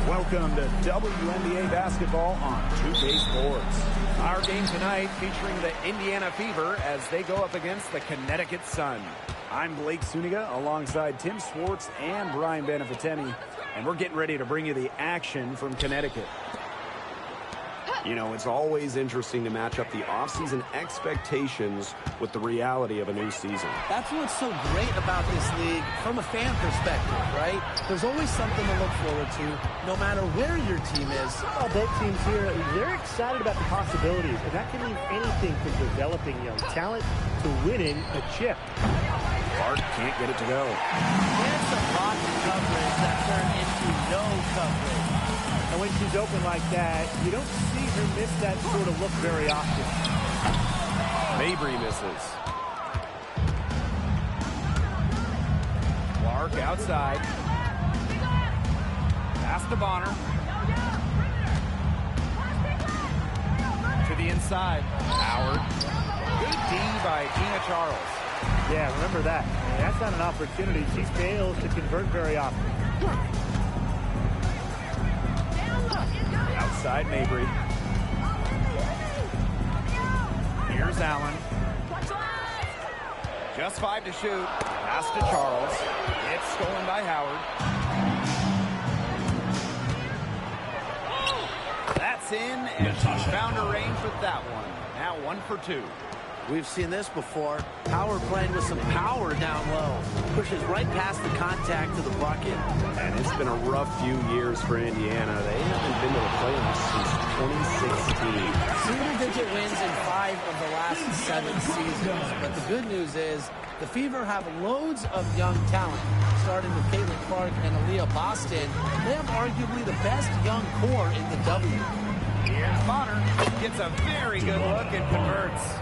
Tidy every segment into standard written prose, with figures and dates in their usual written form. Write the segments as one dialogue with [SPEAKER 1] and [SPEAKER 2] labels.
[SPEAKER 1] Welcome to WNBA basketball on 2K Sports. Our game tonight featuring the Indiana Fever as they go up against the Connecticut Sun. I'm Blake Suniga alongside Tim Swartz and Brian Beneficeni, and we're getting ready to bring you the action from Connecticut.
[SPEAKER 2] You know, it's always interesting to match up the offseason expectations with the reality of a new season.
[SPEAKER 3] That's what's so great about this league from a fan perspective, right? There's always something to look forward to, no matter where your team is.
[SPEAKER 4] Well, both teams here, they're excited about the possibilities, and that can mean anything from developing young talent to winning a chip.
[SPEAKER 1] Clark can't get it to go.
[SPEAKER 3] There's some rotten coverage that turned into no coverage.
[SPEAKER 4] And when she's open like that, you don't see her miss that sort of look very often.
[SPEAKER 1] Mabry misses. Clark outside. Pass to Bonner. To the inside. Howard. Good D by Tina Charles.
[SPEAKER 4] Yeah, remember that. That's not an opportunity. She fails to convert very often.
[SPEAKER 1] Outside Mabry. Here's Allen. Just 5 to shoot. Pass to Charles. It's stolen by Howard. That's in, and she found her range with that one. Now 1 for 2.
[SPEAKER 3] We've seen this before. Howard playing with some power down low. Pushes right past the contact to the bucket.
[SPEAKER 2] And it's been a rough few years for Indiana. They haven't been to the playoffs since 2016.
[SPEAKER 3] Single-digit wins in 5 of the last 7 seasons. But the good news is the Fever have loads of young talent. Starting with Caitlin Clark and Aaliyah Boston, they have arguably the best young core in the W.
[SPEAKER 1] Here's Bonner. Gets a very good look and converts.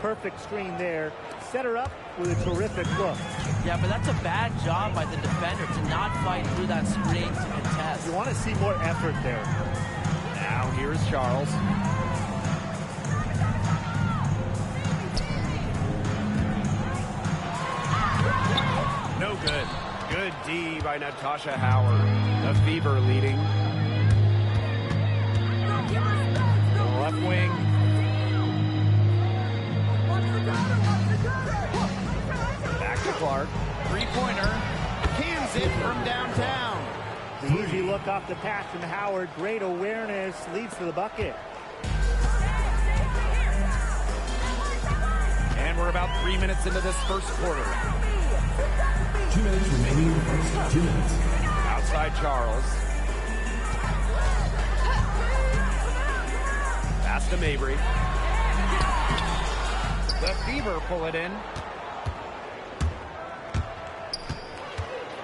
[SPEAKER 4] Perfect screen there. Set her up with a terrific look.
[SPEAKER 3] Yeah, but that's a bad job by the defender to not fight through that screen to contest.
[SPEAKER 4] You want to see more effort there.
[SPEAKER 1] Now here's Charles. No good. Good D by Natasha Howard. The Fever leading. The left wing. Back to Clark. Three-pointer. Cans it from downtown.
[SPEAKER 4] The easy look off the pass from Howard. Great awareness. Leads to the bucket.
[SPEAKER 1] And we're about 3 minutes into this first quarter.
[SPEAKER 5] 2 minutes remaining in the first. 2 minutes.
[SPEAKER 1] Outside Charles. Pass to Mabry. The Fever pull it in.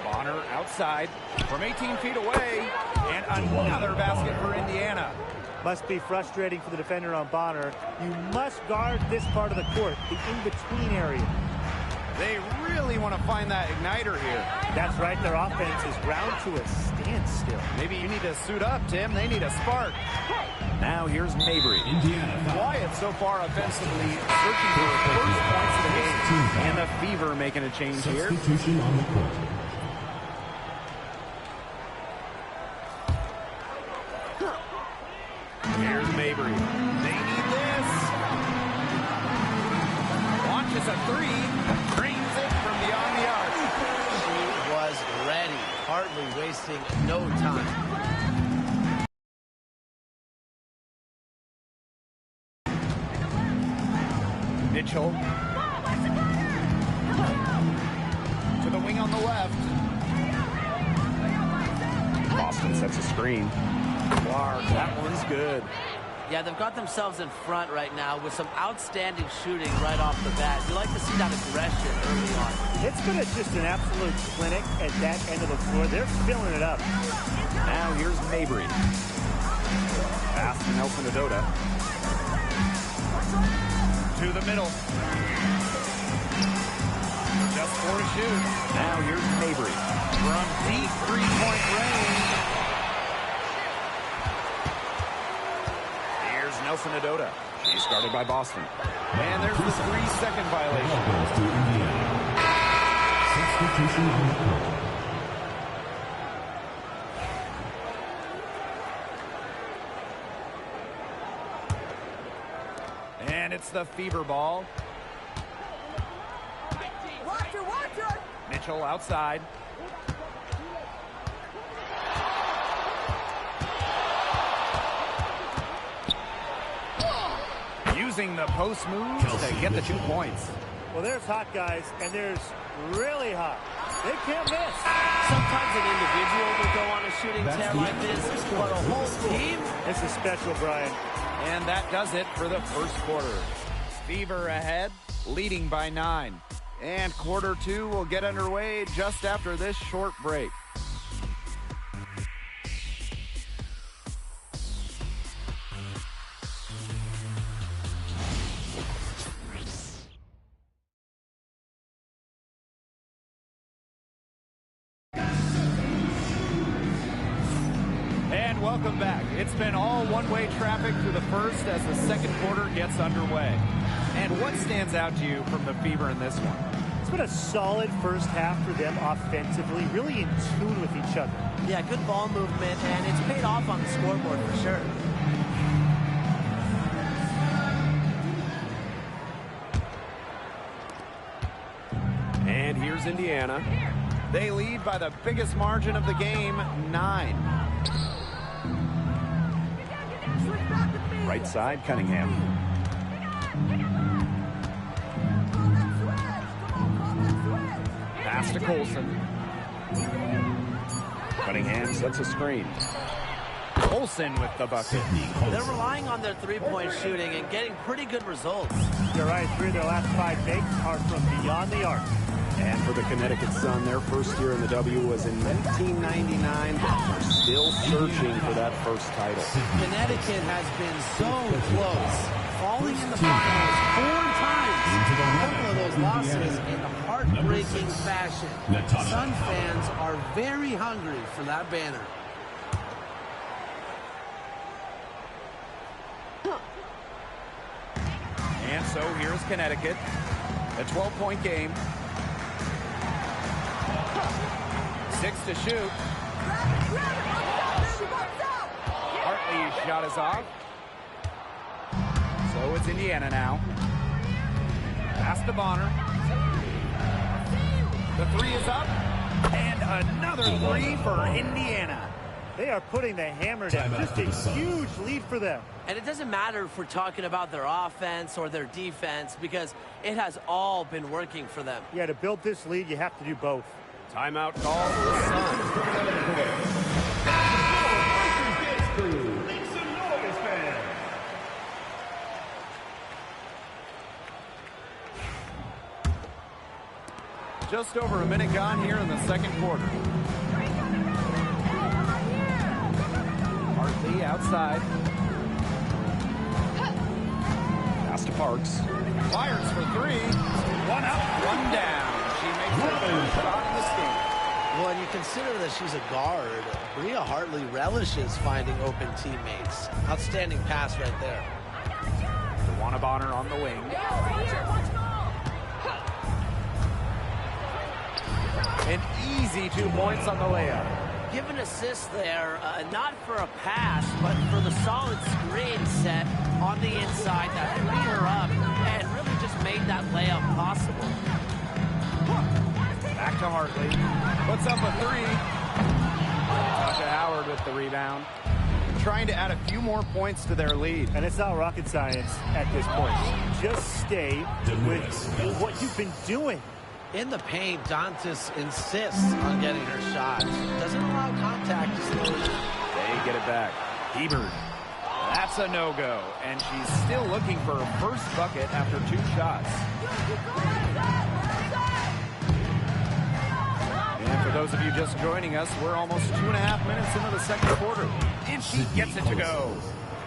[SPEAKER 1] Bonner outside from 18 feet away. And another basket for Indiana.
[SPEAKER 4] Must be frustrating for the defender on Bonner. You must guard this part of the court, the in-between area.
[SPEAKER 1] They really want to find that igniter here.
[SPEAKER 4] That's right. Their offense is ground to a standstill.
[SPEAKER 1] Maybe you need to suit up, Tim. They need a spark. Now here's Mabry.
[SPEAKER 5] Indiana.
[SPEAKER 1] Quiet so far offensively, searching for the first points of the game. And the Fever making a change here.
[SPEAKER 5] Substitution on the court.
[SPEAKER 1] Here's Mabry. They need this. Launches a three. Drains it from beyond the arc.
[SPEAKER 3] She was ready. Hardly wasting no time.
[SPEAKER 1] Mitchell. To the wing on the left.
[SPEAKER 2] Boston sets a screen. Clark, that one's good.
[SPEAKER 3] Yeah, they've got themselves in front right now with some outstanding shooting right off the bat. You like to see that aggression early on.
[SPEAKER 4] It's been just an absolute clinic at that end of the floor. They're filling it up.
[SPEAKER 2] Now here's Mabry. Pass to Nelson Adota.
[SPEAKER 1] To the middle. Just 4 to shoot.
[SPEAKER 2] Now here's Mabry.
[SPEAKER 1] From deep three-point range. Here's Nelson Adota.
[SPEAKER 2] She's guarded by Boston.
[SPEAKER 1] And there's the 3-second violation.
[SPEAKER 5] Ball to Indiana. Substitution on the court.
[SPEAKER 1] And it's the Fever ball. Mitchell outside. Using the post moves to get the 2 points.
[SPEAKER 4] Well, there's hot guys, and there's really hot. They can't miss.
[SPEAKER 3] Sometimes an individual will go on a shooting tear like this, but a whole team?
[SPEAKER 4] This is special, Brian.
[SPEAKER 1] And that does it for the first quarter. Fever ahead, leading by 9. And quarter 2 will get underway just after this short break. And welcome back. It's been all one-way traffic through the first as the second quarter gets underway. And what stands out to you from the Fever in this one?
[SPEAKER 4] It's been a solid first half for them offensively, really in tune with each other.
[SPEAKER 3] Yeah, good ball movement, and it's paid off on the scoreboard for sure.
[SPEAKER 2] And here's Indiana.
[SPEAKER 1] They lead by the biggest margin of the game, 9.
[SPEAKER 2] Right side, Cunningham.
[SPEAKER 1] Pass to Colson.
[SPEAKER 2] Cunningham sets a screen.
[SPEAKER 1] Colson with the bucket.
[SPEAKER 3] They're relying on their three-point shooting and getting pretty good results.
[SPEAKER 4] You're right, 3 of their last 5 makes are from beyond the arc.
[SPEAKER 2] And for the Connecticut Sun, their first year in the W was in 1999. They're still searching for that first title.
[SPEAKER 3] Connecticut has been so close, falling in the finals 4 times. A couple of those losses in heartbreaking fashion. Sun fans are very hungry for that banner.
[SPEAKER 1] And so here's Connecticut. A 12-point game. 6 to shoot. Hartley's shot is off. So it's Indiana now. Pass to Bonner. The 3 is up. And another 3 for Indiana.
[SPEAKER 4] They are putting the hammer down. Just a huge lead for them.
[SPEAKER 3] And it doesn't matter if we're talking about their offense or their defense because it has all been working for them.
[SPEAKER 4] Yeah, to build this lead, you have to do both.
[SPEAKER 2] Timeout call for the Sun.
[SPEAKER 1] Just over a minute gone here in the second quarter. Hartley outside.
[SPEAKER 2] Pass to Parks.
[SPEAKER 1] Fires for 3. 1 up, 1 down. She makes her first shot in the game.
[SPEAKER 3] Well, and you consider that she's a guard. Bria Hartley relishes finding open teammates. Outstanding pass right there.
[SPEAKER 1] DeWanna Bonner on the wing. An easy 2 points on the layup.
[SPEAKER 3] Give an assist there, not for a pass, but for the solid screen set on the inside that freed her up and really just made that layup possible.
[SPEAKER 1] Back to Hartley. Puts up a 3. Tasha Howard with the rebound. Trying to add a few more points to their lead.
[SPEAKER 4] And it's not rocket science at this point. Just stay with what you've been doing.
[SPEAKER 3] In the paint, Dantas insists on getting her shot. Doesn't allow contact as long as
[SPEAKER 1] it back. Hebert. That's a no-go, and she's still looking for her first bucket after 2 shots. And for those of you just joining us, we're almost 2.5 minutes into the second quarter, and she gets it to go.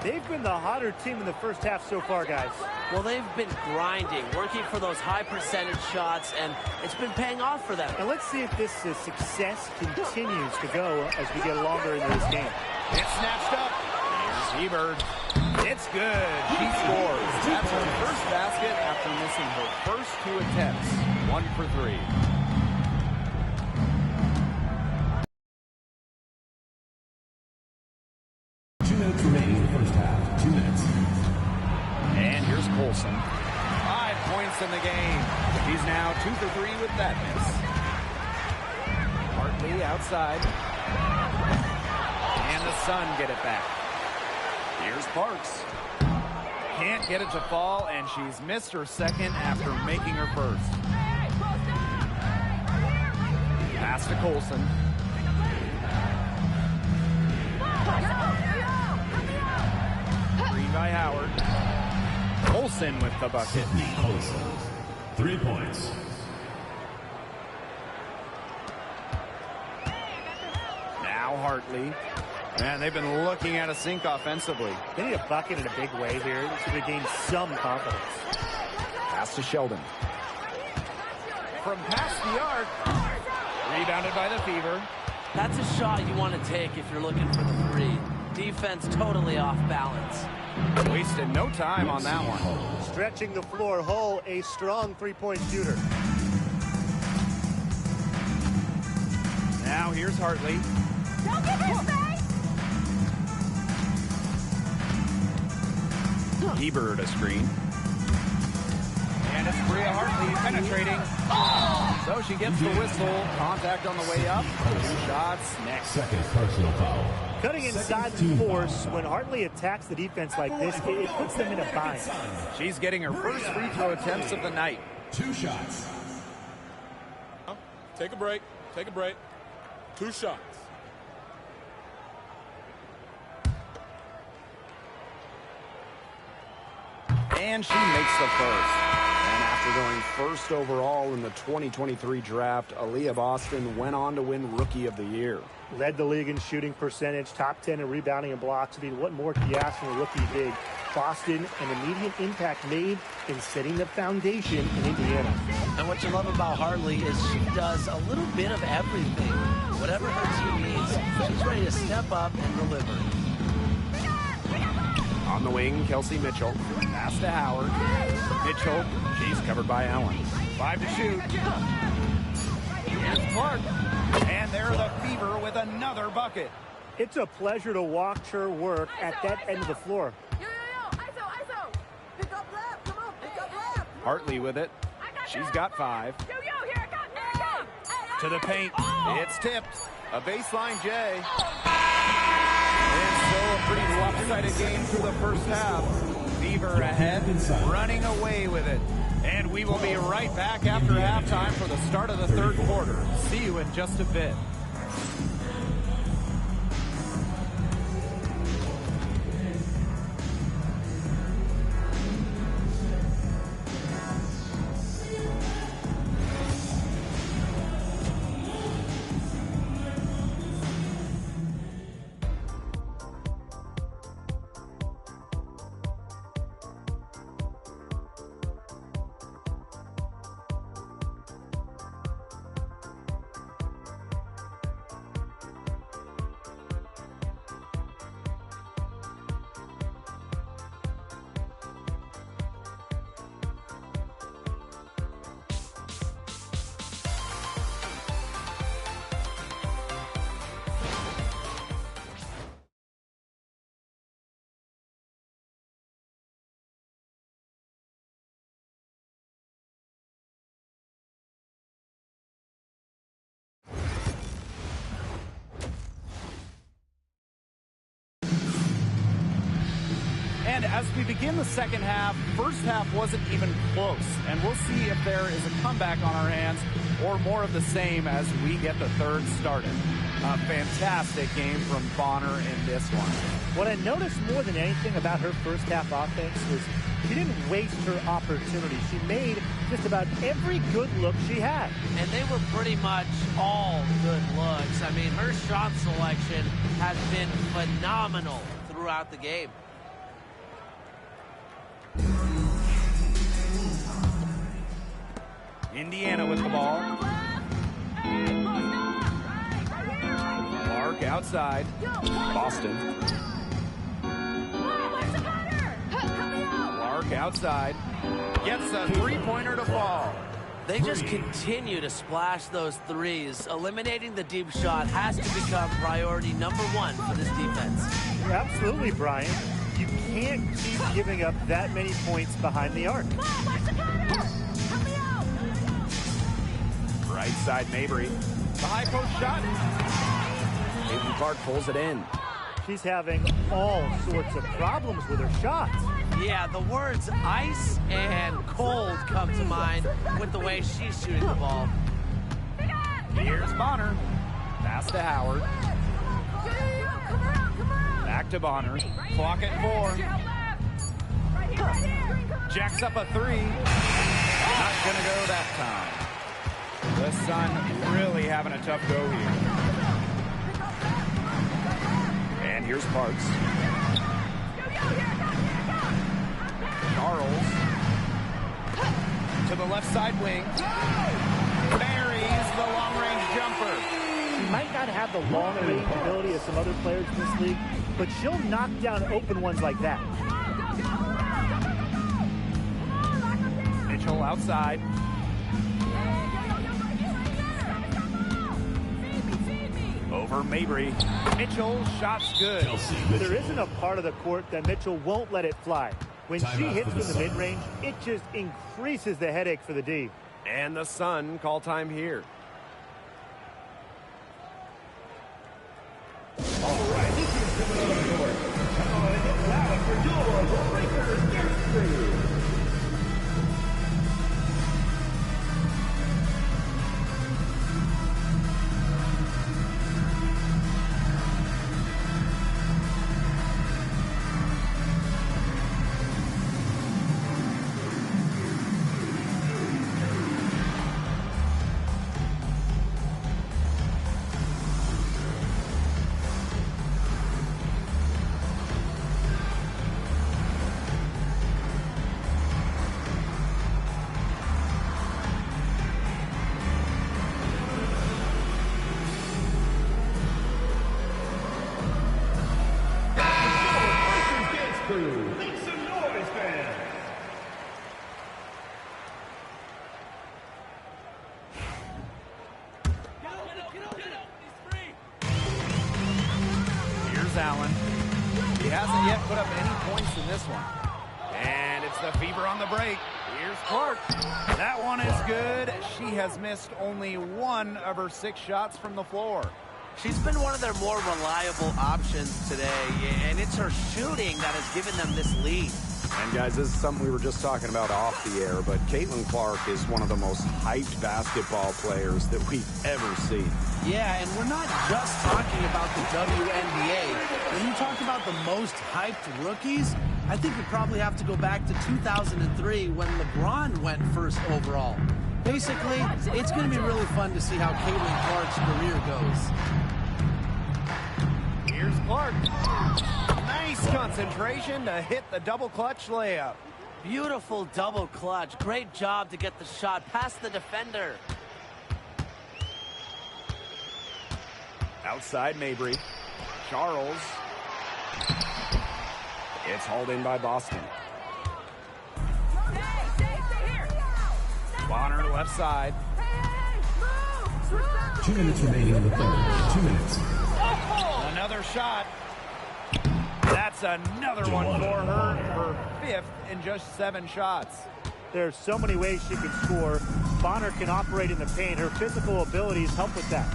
[SPEAKER 4] They've been the hotter team in the first half so far, guys.
[SPEAKER 3] Well, they've been grinding, working for those high percentage shots, and it's been paying off for them.
[SPEAKER 4] And let's see if this success continues to go as we get longer into this game.
[SPEAKER 1] It's snatched up. Here's Hebert. It's good. She scores. That's her first basket after missing her first 2 attempts. 1 for 3.
[SPEAKER 5] Remaining in the first half. 2 minutes.
[SPEAKER 1] And here's Colson. 5 points in the game. He's now 2 for 3 with that miss. Hartley outside. And the Sun get it back. Here's Parks. Can't get it to fall, and she's missed her second after making her first. Pass to Colson. Green by Howard. Colson with the bucket.
[SPEAKER 5] Colson. 3 points.
[SPEAKER 1] Now Hartley. Man, they've been looking at a sink offensively.
[SPEAKER 4] They need a bucket in a big way here. They should have gained some confidence.
[SPEAKER 1] Pass to Sheldon. From past the arc. Rebounded by the Fever.
[SPEAKER 3] That's a shot you want to take if you're looking for the 3. Defense totally off balance.
[SPEAKER 1] Wasted no time on that one.
[SPEAKER 4] Stretching the floor, Hull, a strong three-point shooter.
[SPEAKER 1] Now here's Hartley.
[SPEAKER 6] Don't give her space!
[SPEAKER 1] Hebert a screen. And it's Bria Hartley penetrating. So she gets the whistle. Contact on the way up. 2 shots next.
[SPEAKER 5] Second personal foul.
[SPEAKER 4] Cutting inside the force, when Hartley attacks the defense like this, it puts them in a bind.
[SPEAKER 1] She's getting her first free throw attempts of the night.
[SPEAKER 5] 2 shots.
[SPEAKER 7] Take a break. Take a break. 2 shots.
[SPEAKER 1] And she makes the first.
[SPEAKER 2] And after going first overall in the 2023 draft, Aaliyah Boston went on to win Rookie of the Year.
[SPEAKER 4] Led the league in shooting percentage, top 10 in rebounding and blocks. I mean, what more can you ask from a rookie big? Boston, an immediate impact made in setting the foundation in Indiana.
[SPEAKER 3] And what you love about Hartley is she does a little bit of everything. Whatever her team needs, she's ready to step up and deliver.
[SPEAKER 2] On the wing, Kelsey Mitchell.
[SPEAKER 1] Pass to Howard. Mitchell. She's covered by Allen. 5 to shoot. Here's Clark. And there the Fever with another bucket.
[SPEAKER 4] It's a pleasure to watch her work at that end of the floor.
[SPEAKER 6] Yo, ISO. Pick up left. Come on, pick up left.
[SPEAKER 1] Hartley with it. She's got 5.
[SPEAKER 6] Yo, here it comes.
[SPEAKER 1] To the paint. It's tipped. A baseline J. It's still a pretty lopsided game through the first half. Fever ahead, running away with it. And we will be right back after halftime for the start of the third quarter. See you in just a bit. And as we begin the second half, first half wasn't even close. And we'll see if there is a comeback on our hands or more of the same as we get the third started. A fantastic game from Bonner in this one.
[SPEAKER 4] What I noticed more than anything about her first half offense was she didn't waste her opportunity. She made just about every good look she had.
[SPEAKER 3] And they were pretty much all good looks. I mean, her shot selection has been phenomenal throughout the game.
[SPEAKER 1] Indiana with the ball. Clark outside.
[SPEAKER 2] Boston.
[SPEAKER 1] Clark outside. Gets a three-pointer to fall.
[SPEAKER 3] They just continue to splash those threes. Eliminating the deep shot has to become priority number one for this defense.
[SPEAKER 4] Absolutely, Brian. You can't keep giving up that many points behind the arc.
[SPEAKER 1] Right side, Mabry. The high post shot.
[SPEAKER 2] Caitlin Clark pulls it in.
[SPEAKER 4] She's having all sorts of problems with her shots.
[SPEAKER 3] Yeah, the words ice and cold come to mind with the way she's shooting the ball.
[SPEAKER 1] Here's Bonner. Pass to Howard. Back to Bonner. Clock at 4. Jacks up a 3. Not going to go that time. The Sun really having a tough go here.
[SPEAKER 2] And here's Parks.
[SPEAKER 1] Charles. To the left side wing. Buries the long-range jumper.
[SPEAKER 4] She might not have the long-range ability of some other players in this league, but she'll knock down open ones like that.
[SPEAKER 1] Mitchell outside. Over Mabry. Mitchell, shot's good.
[SPEAKER 4] There isn't a part of the court that Mitchell won't let it fly. When she hits from the mid-range, it just increases the headache for the D.
[SPEAKER 2] And the Sun call time here.
[SPEAKER 5] All right, this is coming on the court. Now for your Lakers dance crew.
[SPEAKER 1] Allen. He hasn't yet put up any points in this one. And it's the Fever on the break. Here's Clark. That one is good. She has missed only 1 of her 6 shots from the floor.
[SPEAKER 3] She's been one of their more reliable options today, and it's her shooting that has given them this lead.
[SPEAKER 2] And guys, this is something we were just talking about off the air, but Caitlin Clark is one of the most hyped basketball players that we've ever seen.
[SPEAKER 3] Yeah, and we're not just talking about the WNBA. When you talk about the most hyped rookies, I think we probably have to go back to 2003 when LeBron went first overall. Basically, it's going to be really fun to see how Caitlin Clark's career goes.
[SPEAKER 1] Here's Clark. Nice concentration to hit the double clutch layup.
[SPEAKER 3] Beautiful double clutch. Great job to get the shot past the defender.
[SPEAKER 2] Outside Mabry. Charles. It's hauled in by Boston.
[SPEAKER 1] Bonner left side.
[SPEAKER 5] 2 minutes remaining in the third. 2 minutes.
[SPEAKER 1] Another shot. That's another one for her. Her 5th in just 7 shots.
[SPEAKER 4] There's so many ways she can score. Bonner can operate in the paint. Her physical abilities help with that.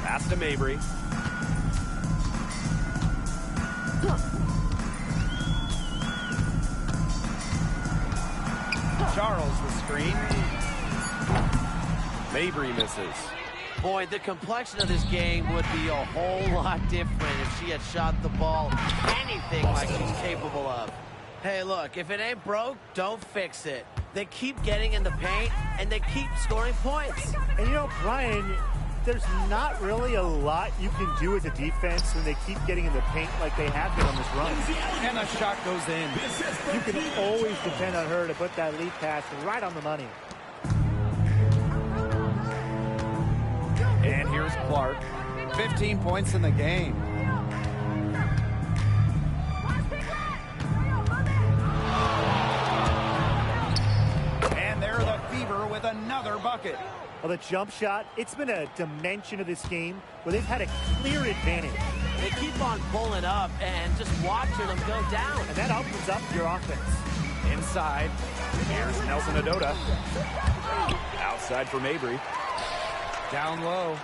[SPEAKER 2] Pass to Mabry.
[SPEAKER 1] Charles the screen.
[SPEAKER 2] Mabry misses.
[SPEAKER 3] Boy, the complexion of this game would be a whole lot different if she had shot the ball anything like she's capable of. Hey, look, if it ain't broke, don't fix it. They keep getting in the paint, and they keep scoring points.
[SPEAKER 4] And you know, Brian, there's not really a lot you can do as a defense when they keep getting in the paint like they have been on this run.
[SPEAKER 1] And the shot goes in.
[SPEAKER 4] You can always depend on her to put that lead pass right on the money.
[SPEAKER 1] And here's Clark. 15 points in the game. And they're the Fever with another bucket.
[SPEAKER 4] Well, the jump shot, it's been a dimension of this game where they've had a clear advantage.
[SPEAKER 3] They keep on pulling up and just watching them go down.
[SPEAKER 4] And that opens up your offense.
[SPEAKER 1] Inside. Here's Nelson Adota. Outside for Mabry. Down low.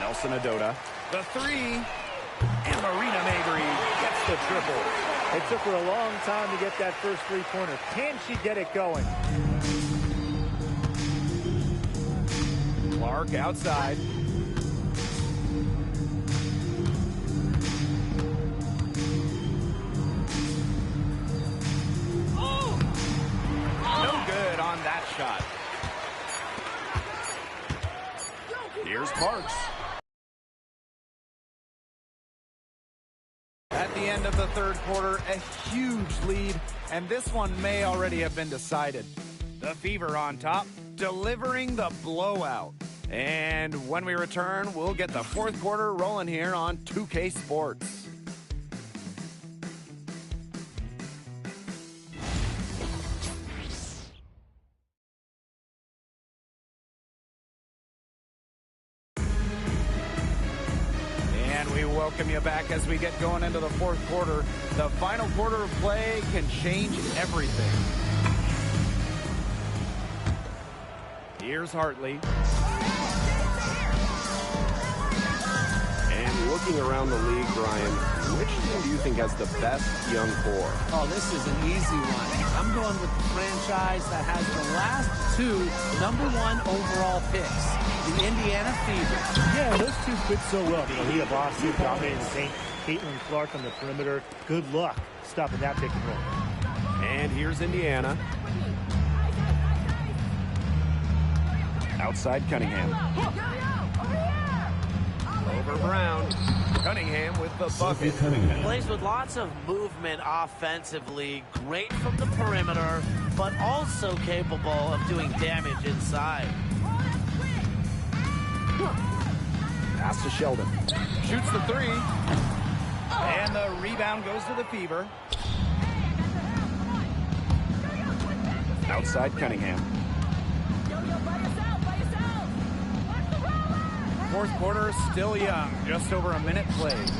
[SPEAKER 1] Nelson Adota. The three. And Marina Mabry gets the triple.
[SPEAKER 4] It took her a long time to get that first three-pointer. Can she get it going?
[SPEAKER 1] Clark outside. No good on that shot. Here's Parks. At the end of the third quarter, a huge lead, and this one may already have been decided. The Fever on top, delivering the blowout. And when we return, we'll get the fourth quarter rolling here on 2K Sports. Welcome you back as we get going into the fourth quarter. The final quarter of play can change everything. Here's Hartley.
[SPEAKER 2] And looking around the league, Brian, which team do you think has the best young core?
[SPEAKER 3] Oh, this is an easy one. I'm going with the franchise that has the last two #1 overall picks. The Indiana Fever.
[SPEAKER 4] Yeah, those two fit so well. Leah Boston dominating the paint. Caitlin Clark on the perimeter. Good luck stopping that pick and roll.
[SPEAKER 2] And here's Indiana.
[SPEAKER 1] Outside Cunningham. Over Brown. Cunningham with the bucket.
[SPEAKER 3] Plays with lots of movement offensively. Great from the perimeter, but also capable of doing damage inside.
[SPEAKER 1] Pass to Sheldon. Shoots the three. And the rebound goes to the Fever. Outside Cunningham. Fourth quarter still young. Just over a minute played.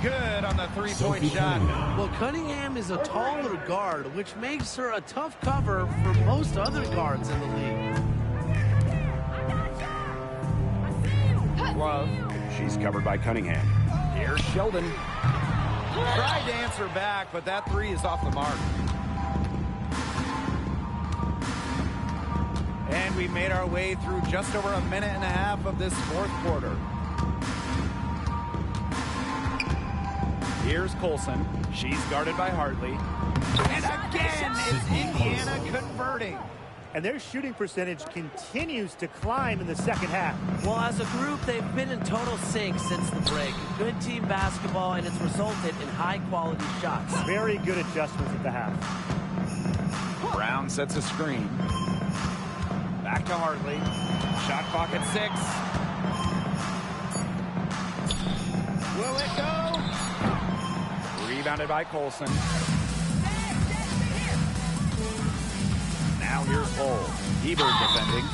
[SPEAKER 1] Good on the three-point shot.
[SPEAKER 3] Well, Cunningham is a taller guard, which makes her a tough cover for most other guards in the league.
[SPEAKER 1] Love. She's covered by Cunningham. Here's Sheldon. Tried to answer back, but that three is off the mark. And we made our way through just over a minute and a half of this fourth quarter. Here's Colson. She's guarded by Hartley. And again, it's Indiana converting.
[SPEAKER 4] And their shooting percentage continues to climb in the second half.
[SPEAKER 3] Well, as a group, they've been in total sync since the break. Good team basketball, and it's resulted in high-quality shots.
[SPEAKER 4] Very good adjustments at the half.
[SPEAKER 1] Brown sets a screen. Back to Hartley. Shot clock at 6. Will it go? Rebounded by Colson. Now here's Bull. Hebert defending.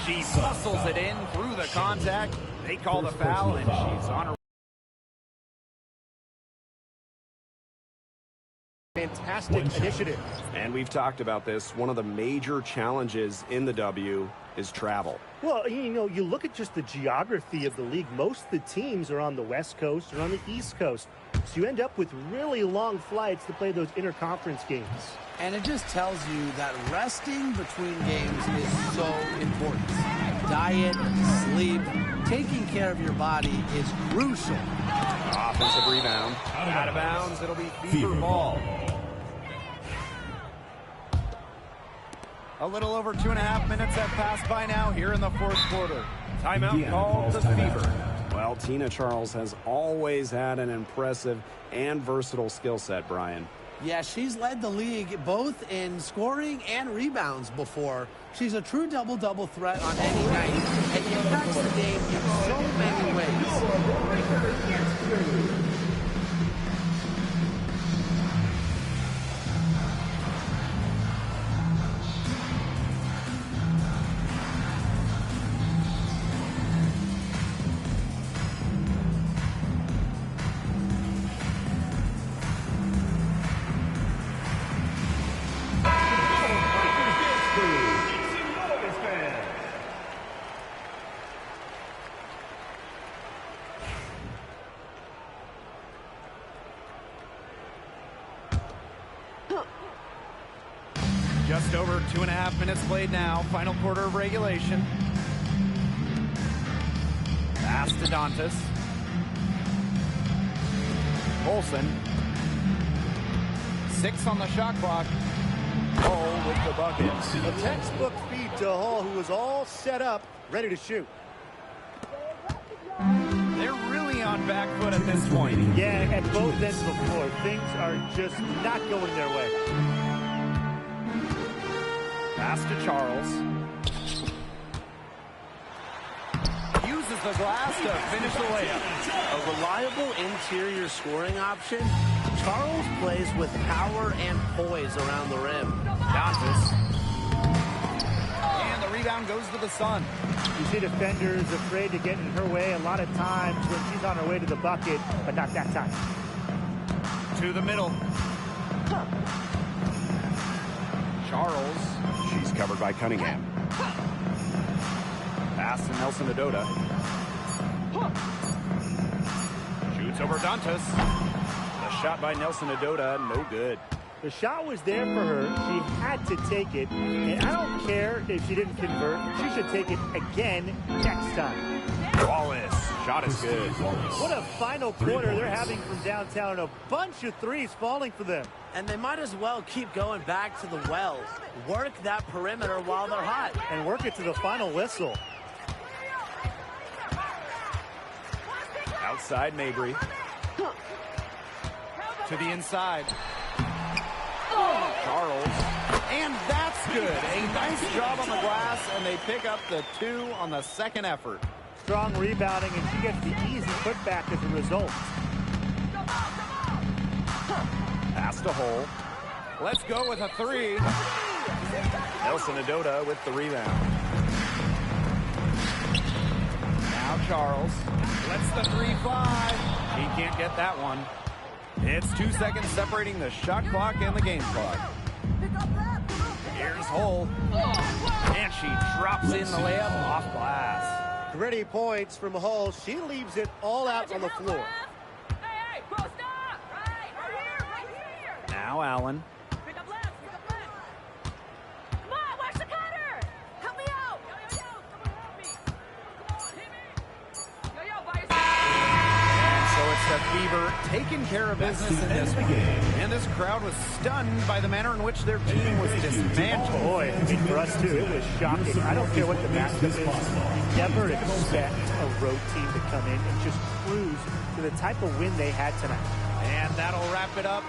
[SPEAKER 1] She bustles it in through the contact. They call the foul, and she's on her.
[SPEAKER 4] Fantastic initiative.
[SPEAKER 2] And we've talked about this. One of the major challenges in the W is travel.
[SPEAKER 4] Well, you know, you look at just the geography of the league. Most of the teams are on the West Coast or on the East Coast. So you end up with really long flights to play those interconference games.
[SPEAKER 3] And it just tells you that resting between games is so important. Diet, sleep, taking care of your body is crucial.
[SPEAKER 2] Offensive rebound. Out of bounds. It'll be Fever ball.
[SPEAKER 1] A little over 2.5 minutes have passed by now here in the fourth quarter. Timeout called the Fever.
[SPEAKER 2] Well, Tina Charles has always had an impressive and versatile skill set, Brian.
[SPEAKER 3] Yeah, she's led the league both in scoring and rebounds before. She's a true double-double threat on any night and impacts the game in so many ways.
[SPEAKER 1] Just over 2.5 minutes played now. Final quarter of regulation. Pass to Dantas. Olsen. 6 on the shot clock. Hall with the bucket.
[SPEAKER 4] A textbook feed to Hall, who was all set up, ready to shoot.
[SPEAKER 1] They're really on back foot at this point.
[SPEAKER 4] Yeah, at both ends of the floor, things are just not going their way.
[SPEAKER 1] Pass to Charles. Uses the glass to finish the layup.
[SPEAKER 3] A reliable interior scoring option. Charles plays with power and poise around the rim.
[SPEAKER 1] Dantas. And the rebound goes to the Sun.
[SPEAKER 4] You see defenders afraid to get in her way a lot of times when she's on her way to the bucket, but not that time.
[SPEAKER 1] To the middle. Charles.
[SPEAKER 2] She's covered by Cunningham.
[SPEAKER 1] Pass to Nelson Adota. Shoots over Dantas. The shot by Nelson Adota, no good.
[SPEAKER 4] The shot was there for her. She had to take it. And I don't care if she didn't convert. She should take it again next time.
[SPEAKER 1] Wallace. Shot is good.
[SPEAKER 4] What a final quarter they're having from downtown. A bunch of threes falling for them.
[SPEAKER 3] And they might as well keep going back to the well. Work that perimeter while they're hot.
[SPEAKER 4] And work it to the final whistle.
[SPEAKER 1] Outside Mabry. To the inside. Charles. And that's good. A nice job on the glass, and they pick up the 2 on the second effort.
[SPEAKER 4] Strong rebounding, and she gets the easy putback as a result.
[SPEAKER 1] Pass to Hole. Let's go with a 3. Nelson Adota with the rebound. Now Charles. Lets the 3 fly. He can't get that one. It's 2 seconds separating the shot clock and the game clock. Here's Hole. And she drops in the layup off glass.
[SPEAKER 4] Gritty points from Hull. She leaves it all out on the floor.
[SPEAKER 6] Hey, post up! Right here!
[SPEAKER 1] Now Allen.
[SPEAKER 6] Pick up left! Come on, watch the cutter! Help me out! Someone help me! Come on, hit me! Yo, by yourself!
[SPEAKER 1] So it's the Fever taking care of business in this one. And this crowd was stunned by the manner in which their team was dismantled.
[SPEAKER 4] Boy, I mean, for us too, it was shocking. I don't care what the matchup is. You never expect a road team to come in and just cruise to the type of win they had tonight.
[SPEAKER 1] And that'll wrap it up.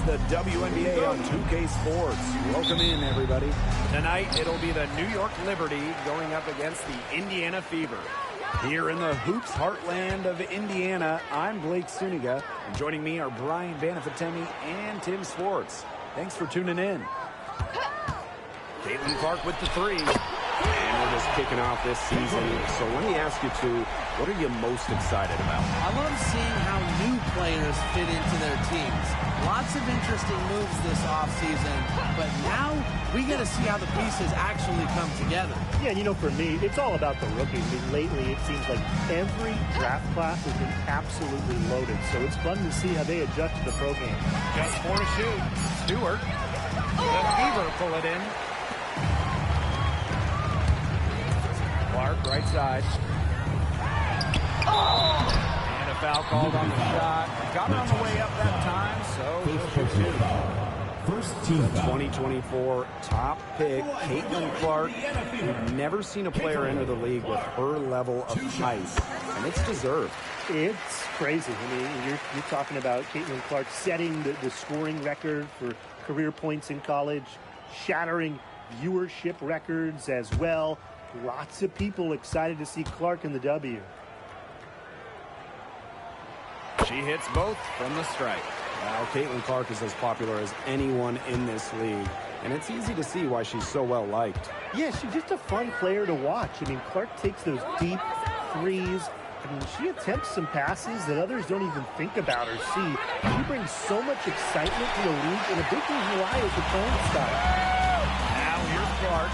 [SPEAKER 1] the WNBA on 2K Sports. Welcome in, everybody. Tonight, it'll be the New York Liberty going up against the Indiana Fever. Here in the hoops heartland of Indiana, I'm Blake Suniga, and joining me are Brian Banafatemi and Tim Swartz. Thanks for tuning in. Caitlin Clark with the three.
[SPEAKER 2] And we're just kicking off this season. So let me ask you two, what are you most excited about?
[SPEAKER 3] I love seeing how new players fit into their teams. Lots of interesting moves this offseason, but now we got to see how the pieces actually come together.
[SPEAKER 4] Yeah, you know, for me, it's all about the rookies. I mean, lately, it seems like every draft class has been absolutely loaded, so it's fun to see how they adjust to the pro game.
[SPEAKER 1] Just for to shoot. Stewart. The Fever pull it in. Clark, right side. And a foul called on the shot. Got her on the way up that time, so
[SPEAKER 5] First team
[SPEAKER 2] The
[SPEAKER 5] foul.
[SPEAKER 2] 2024 top pick, Caitlin Clark. We've never seen a player enter the league with her level of height, and it's deserved.
[SPEAKER 4] It's crazy. I mean, you're talking about Caitlin Clark setting the scoring record for career points in college, shattering viewership records as well. Lots of people excited to see Clark in the W.
[SPEAKER 1] she hits both from the strike.
[SPEAKER 2] Now, Caitlin Clark is as popular as anyone in this league, and it's easy to see why she's so well liked.
[SPEAKER 4] Yeah, she's just a fun player to watch. I mean, Clark takes those deep threes. I mean, she attempts some passes that others don't even think about or see. She brings so much excitement to the league, and a big reason why is the playing style.
[SPEAKER 1] Now here's Clark.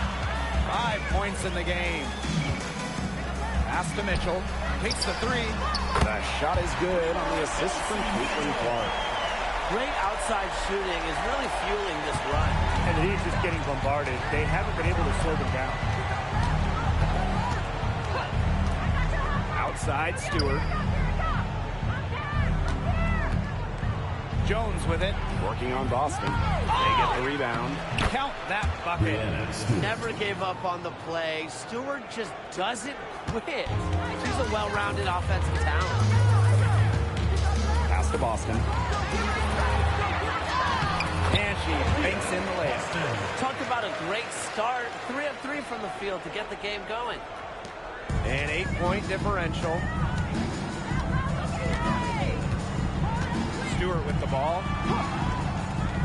[SPEAKER 1] 5 points in the game. Pass to Mitchell. Takes the three.
[SPEAKER 2] The shot is good on the assist from Caitlin Clark.
[SPEAKER 3] Great outside shooting is really fueling this run.
[SPEAKER 4] And he's just getting bombarded. They haven't been able to slow them down.
[SPEAKER 1] Outside Stewart. Jones with it.
[SPEAKER 2] Working on Boston. They get the rebound.
[SPEAKER 1] Count that bucket.
[SPEAKER 3] Never gave up on the play. Stewart just doesn't quit. She's a well-rounded offensive talent.
[SPEAKER 2] Pass to Boston.
[SPEAKER 1] And she banks in the layup.
[SPEAKER 3] Talk about a great start. 3 of 3 from the field to get the game going.
[SPEAKER 1] An 8-point differential. Stewart with the ball.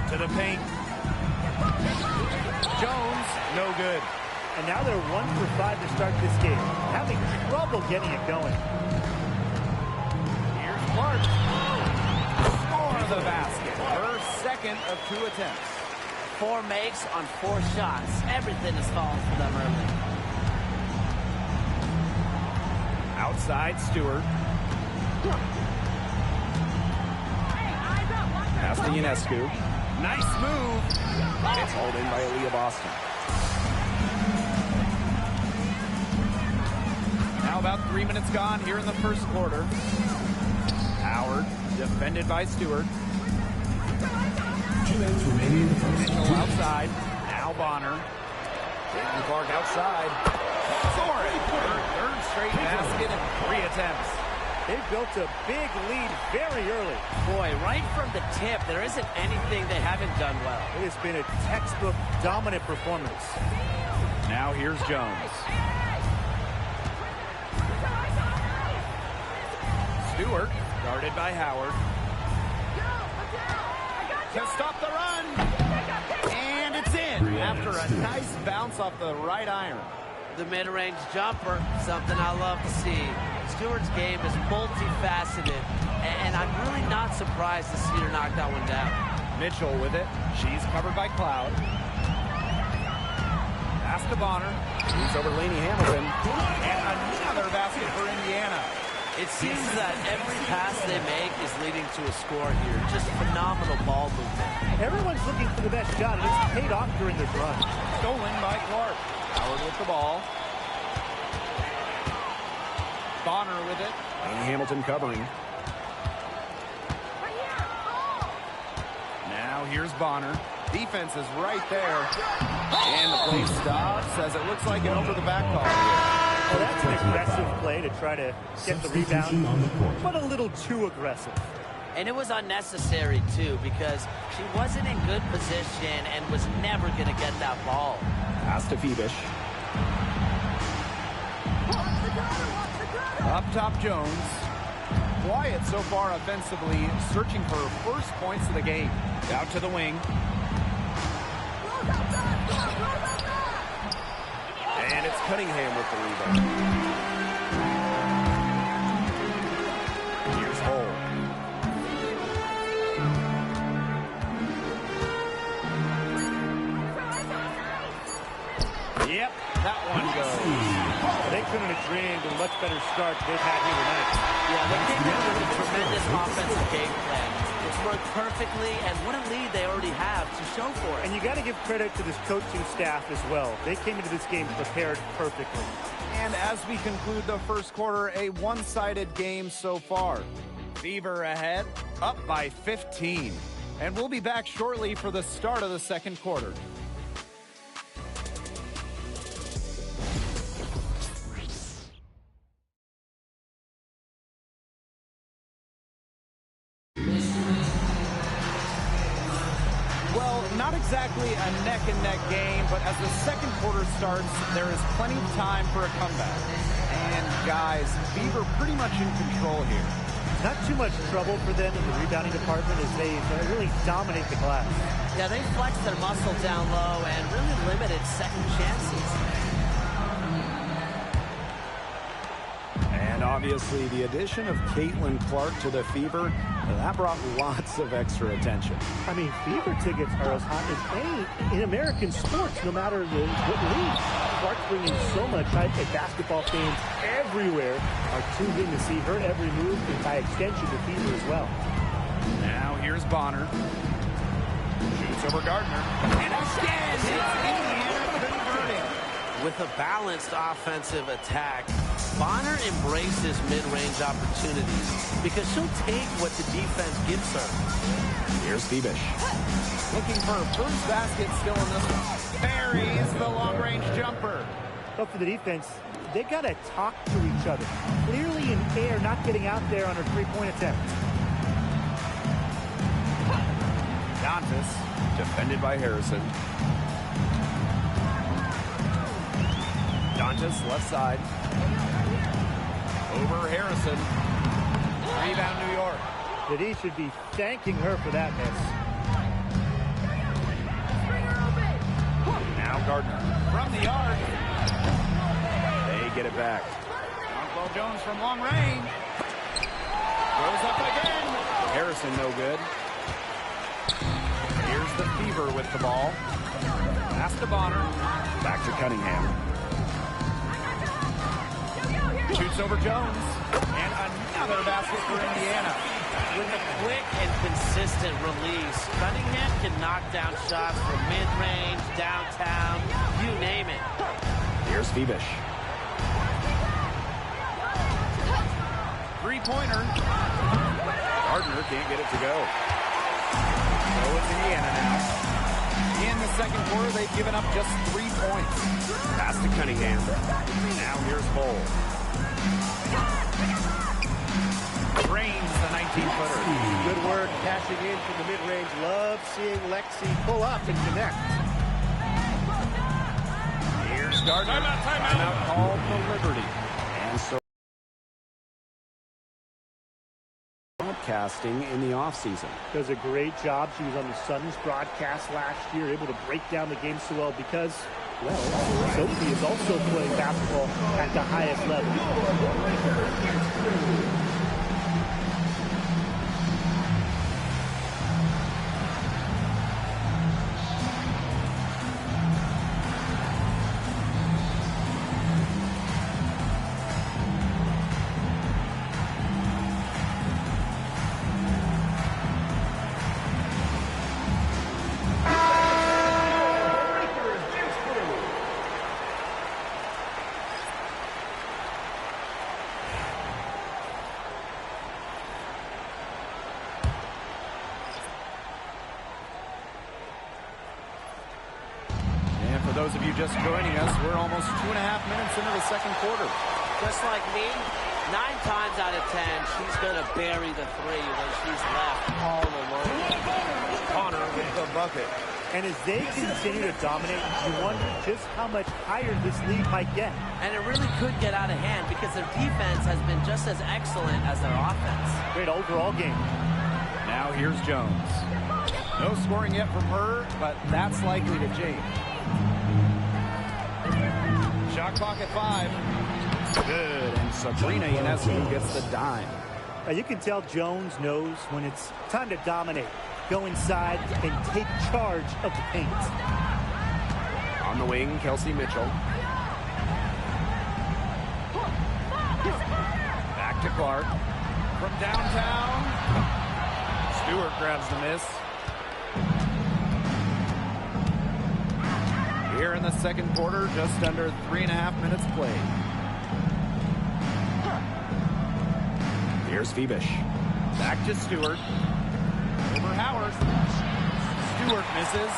[SPEAKER 1] To the paint. Jones, no good.
[SPEAKER 4] And now they're 1 for 5 to start this game. Having trouble getting it going.
[SPEAKER 1] Here's Clark. Score the basket. Her second of 2 attempts.
[SPEAKER 3] 4 makes on 4 shots. Everything is falling for them early.
[SPEAKER 1] Outside Stewart.
[SPEAKER 2] Pass to Ionescu.
[SPEAKER 1] Nice move.
[SPEAKER 2] It's hauled in by Aaliyah Boston.
[SPEAKER 1] Now about 3 minutes gone here in the first quarter. Howard defended by Stewart.
[SPEAKER 5] 2 minutes remaining in the first.
[SPEAKER 1] Mitchell outside. Now Bonner. Caitlin Clark outside. Scoring. Her third straight basket in 3 attempts.
[SPEAKER 4] They built a big lead very early.
[SPEAKER 3] Boy, right from the tip, there isn't anything they haven't done well.
[SPEAKER 4] It has been a textbook dominant performance.
[SPEAKER 1] Now here's Jones. Stewart, guarded by Howard. To stop the run. And it's in after a nice bounce off the right iron.
[SPEAKER 3] The mid-range jumper, something I love to see. Stewart's game is multifaceted, and I'm really not surprised to see her knock that one down.
[SPEAKER 1] Mitchell with it. She's covered by Cloud. Pass to Bonner.
[SPEAKER 2] Shoots over Lainey Hamilton.
[SPEAKER 1] And another basket for Indiana.
[SPEAKER 3] It seems that every pass they make is leading to a score here. Just phenomenal ball movement.
[SPEAKER 4] Everyone's looking for the best shot, and it's paid off during this run.
[SPEAKER 1] Stolen by Clark. Howard with the ball. Bonner with it.
[SPEAKER 2] Lainey Hamilton covering.
[SPEAKER 1] Now here's Bonner. Defense is right there. And the play stops as it looks like an over-the-back call here.
[SPEAKER 4] Well, that's an aggressive play to try to get the rebound,
[SPEAKER 5] Substitution on the court.
[SPEAKER 4] but a little too aggressive.
[SPEAKER 3] And it was unnecessary, too, because she wasn't in good position and was never going to get that ball.
[SPEAKER 2] Pass to Phoebish.
[SPEAKER 1] Up top, Jones. Quiet so far offensively, searching for her first points of the game. Out to the wing. And it's Cunningham with the rebound. Here's Hull. Yep, that one goes.
[SPEAKER 4] They couldn't have dreamed a much better start they've had here tonight.
[SPEAKER 3] Yeah, they came in with a tremendous offensive game plan. It's worked perfectly, and what a lead they already have to show for it.
[SPEAKER 4] And you got to give credit to this coaching staff as well. They came into this game prepared perfectly.
[SPEAKER 1] And as we conclude the first quarter, a one-sided game so far. Fever ahead, up by 15. And we'll be back shortly for the start of the second quarter. Well, not exactly a neck-and-neck game, but as the second quarter starts, there is plenty of time for a comeback. And guys, Fever pretty much in control here.
[SPEAKER 4] Not too much trouble for them in the rebounding department as they really dominate the glass.
[SPEAKER 3] Yeah, they flexed their muscle down low and really limited second chances.
[SPEAKER 2] And obviously the addition of Caitlin Clark to the Fever, that brought lots of extra attention.
[SPEAKER 4] I mean, Fever tickets are as hot as any in American sports, no matter what league. Clark's bringing so much hype that basketball fans everywhere are tuned in to see her every move, and by extension, the Fever as well.
[SPEAKER 1] Now here's Bonner. Shoots over Gardner. And again, it's Indiana converting.
[SPEAKER 3] With a balanced offensive attack, Bonner embraces mid-range opportunities because she'll take what the defense gives her.
[SPEAKER 2] Here's Phoebish.
[SPEAKER 1] Looking for her first basket still in this one. Buries the long-range jumper.
[SPEAKER 4] But for the defense, they got to talk to each other. Clearly in air, not getting out there on her three-point attempt.
[SPEAKER 1] Dantas, defended by Harrison. Dantas, left side. Over Harrison. Rebound, New York.
[SPEAKER 4] That he should be thanking her for that miss.
[SPEAKER 1] Now Gardner from the arc. They get it back. Jonquel Jones from long range. Goes up again. Harrison no good. Here's the Fever with the ball. Pass to Bonner. Back to Cunningham. Shoots over Jones. And another basket for Indiana.
[SPEAKER 3] With a quick and consistent release, Cunningham can knock down shots from mid-range, downtown, you name it.
[SPEAKER 2] Here's Phoebish.
[SPEAKER 1] Three-pointer. Gardner can't get it to go. So it's Indiana now. In the second quarter, they've given up just 3 points. Pass to Cunningham. Now here's Hull. Drains the 19-footer.
[SPEAKER 4] Good work cashing in from the mid-range. Love seeing Lexi pull up and connect.
[SPEAKER 1] Here's Gardner.
[SPEAKER 7] Timeout.
[SPEAKER 2] Called the Liberty. And so broadcasting in the offseason.
[SPEAKER 4] Does a great job. She was on the Suns broadcast last year, able to break down the game so well because, well, Sophie is also playing basketball at the highest level.
[SPEAKER 1] For those of you just joining us, we're almost 2.5 minutes into the second quarter.
[SPEAKER 3] Just like me, 9 times out of 10, she's going to bury the 3 when she's left all alone.
[SPEAKER 1] Connor with the bucket.
[SPEAKER 4] And as they continue to dominate, you wonder just how much higher this lead might get.
[SPEAKER 3] And it really could get out of hand because their defense has been just as excellent as their offense.
[SPEAKER 4] Great overall game.
[SPEAKER 1] Now here's Jones. No scoring yet from her, but that's likely to change. Shot clock at 5. Good, and Sabrina Ionescu gets the dime.
[SPEAKER 4] Now you can tell Jones knows when it's time to dominate. Go inside and take charge of the paint.
[SPEAKER 1] On the wing, Kelsey Mitchell. Back to Clark. From downtown. Stewart grabs the miss. Here in the second quarter, just under 3.5 minutes played. Here's Phoebish. Back to Stewart. Over Howard. Stewart misses.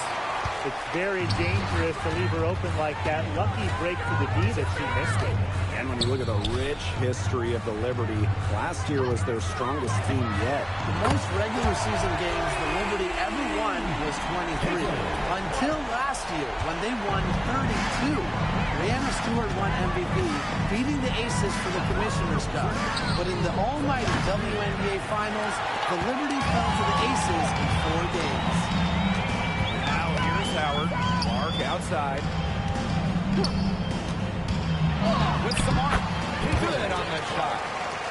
[SPEAKER 4] It's very dangerous to leave her open like that. Lucky break for the D that she missed it.
[SPEAKER 2] And when you look at the rich history of the Liberty, last year was their strongest team yet.
[SPEAKER 3] The most regular season games the Liberty ever won was 23. Until last year, when they won 32. Brianna Stewart won MVP, beating the Aces for the Commissioner's Cup. But in the almighty WNBA Finals, the Liberty fell to the Aces in 4 games.
[SPEAKER 1] Now here's Howard. Clark outside. With some arm. Good on the shot.